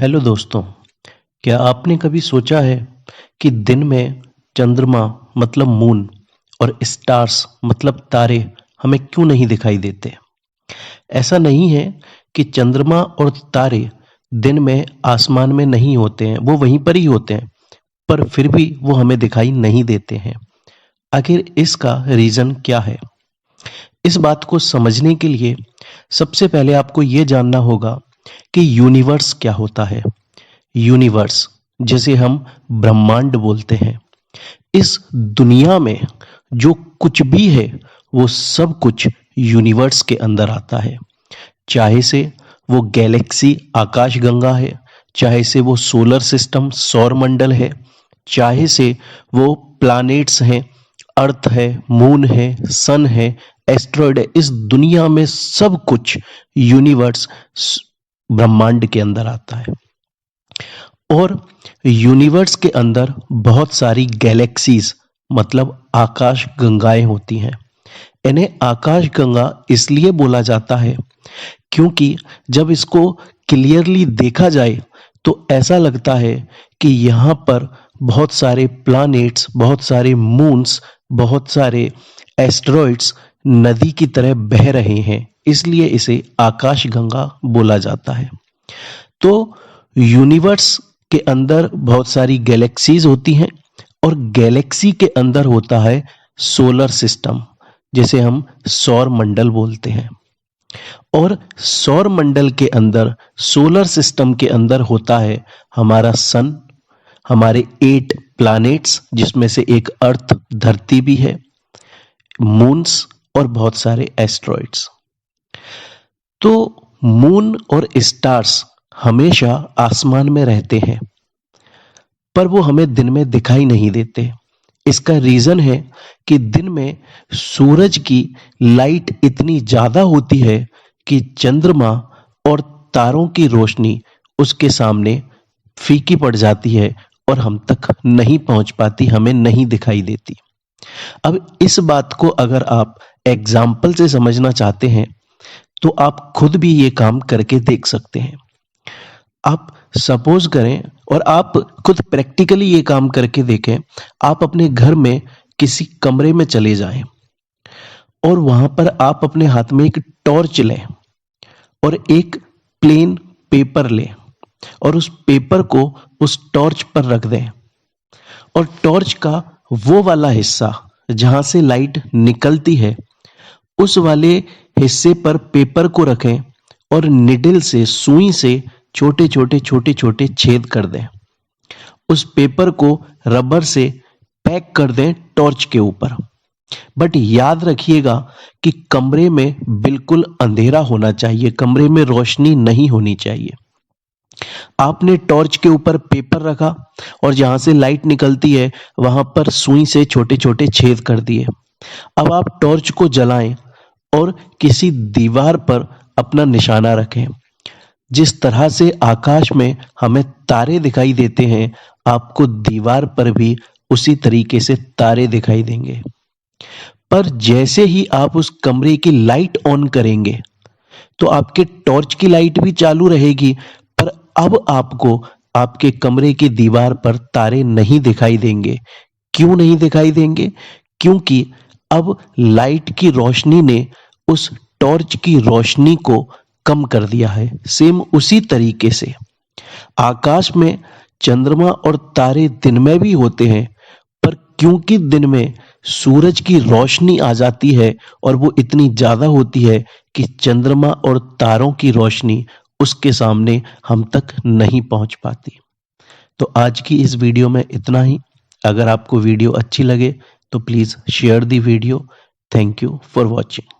Hello दोस्तों, क्या आपने कभी सोचा है कि दिन में चंद्रमा मतलब मून और स्टार्स मतलब तारे हमें क्यों नहीं दिखाई देते? ऐसा नहीं है कि चंद्रमा और तारे दिन में आसमान में नहीं होते हैं, वो वहीं पर ही होते हैं, पर फिर भी वो हमें दिखाई नहीं देते हैं। आखिर इसका रीज़न क्या है? इस बात को समझने के लिए सबसे पहले आपको ये जानना होगा कि यूनिवर्स क्या होता है। यूनिवर्स, जिसे हम ब्रह्मांड बोलते हैं, इस दुनिया में जो कुछ भी है वो सब कुछ यूनिवर्स के अंदर आता है। चाहे से वो गैलेक्सी आकाशगंगा है, चाहे से वो सोलर सिस्टम सौर मंडल है, चाहे से वो प्लैनेट्स हैं, अर्थ है, मून है, सन है, एस्ट्रॉयड है, इस दुनिया में सब कुछ यूनिवर्स ब्रह्मांड के अंदर आता है। और यूनिवर्स के अंदर बहुत सारी गैलेक्सीज मतलब आकाश गंगाएं होती हैं। इन्हें आकाश गंगा इसलिए बोला जाता है क्योंकि जब इसको क्लियरली देखा जाए तो ऐसा लगता है कि यहाँ पर बहुत सारे प्लैनेट्स, बहुत सारे मून्स, बहुत सारे एस्टेरॉइड्स नदी की तरह बह रहे हैं, इसलिए इसे आकाश गंगा बोला जाता है। तो यूनिवर्स के अंदर बहुत सारी गैलेक्सीज होती हैं और गैलेक्सी के अंदर होता है सोलर सिस्टम, जिसे हम सौर मंडल बोलते हैं। और सौर मंडल के अंदर, सोलर सिस्टम के अंदर होता है हमारा सन, हमारे 8 प्लैनेट्स जिसमें से एक अर्थ धरती भी है, मून्स और बहुत सारे एस्ट्रॉइड्स। तो मून और स्टार्स हमेशा आसमान में रहते हैं, पर वो हमें दिन में दिखाई नहीं देते। इसका रीजन है कि दिन में सूरज की लाइट इतनी ज्यादा होती है कि चंद्रमा और तारों की रोशनी उसके सामने फीकी पड़ जाती है और हम तक नहीं पहुंच पाती, हमें नहीं दिखाई देती। अब इस बात को अगर आप एग्जाम्पल से समझना चाहते हैं तो आप खुद भी ये काम करके देख सकते हैं। आप सपोज करें और आप खुद प्रैक्टिकली ये काम करके देखें। आप अपने घर में किसी कमरे में चले जाएं और वहां पर आप अपने हाथ में एक टॉर्च लें और एक प्लेन पेपर लें और उस पेपर को उस टॉर्च पर रख दें और टॉर्च का वो वाला हिस्सा जहां से लाइट निकलती है, उस वाले हिस्से पर पेपर को रखें और निडल से, सुई से छोटे छोटे छोटे छोटे छेद कर दें। उस पेपर को रबर से पैक कर दें टॉर्च के ऊपर। बट याद रखिएगा कि कमरे में बिल्कुल अंधेरा होना चाहिए, कमरे में रोशनी नहीं होनी चाहिए। आपने टॉर्च के ऊपर पेपर रखा और जहां से लाइट निकलती है वहां पर सुई से छोटे छोटे छेद कर दिए। अब आप टॉर्च को जलाएं और किसी दीवार पर अपना निशाना रखें। जिस तरह से आकाश में हमें तारे दिखाई देते हैं, आपको दीवार पर भी उसी तरीके से तारे दिखाई देंगे। पर जैसे ही आप उस कमरे की लाइट ऑन करेंगे तो आपके टॉर्च की लाइट भी चालू रहेगी, पर अब आपको आपके कमरे की दीवार पर तारे नहीं दिखाई देंगे। क्यों नहीं दिखाई देंगे? क्योंकि अब लाइट की रोशनी ने उस टॉर्च की रोशनी को कम कर दिया है। सेम उसी तरीके से आकाश में चंद्रमा और तारे दिन में भी होते हैं, पर क्योंकि दिन में सूरज की रोशनी आ जाती है और वो इतनी ज्यादा होती है कि चंद्रमा और तारों की रोशनी उसके सामने हम तक नहीं पहुंच पाती। तो आज की इस वीडियो में इतना ही। अगर आपको वीडियो अच्छी लगे तो please share the video. Thank you for watching.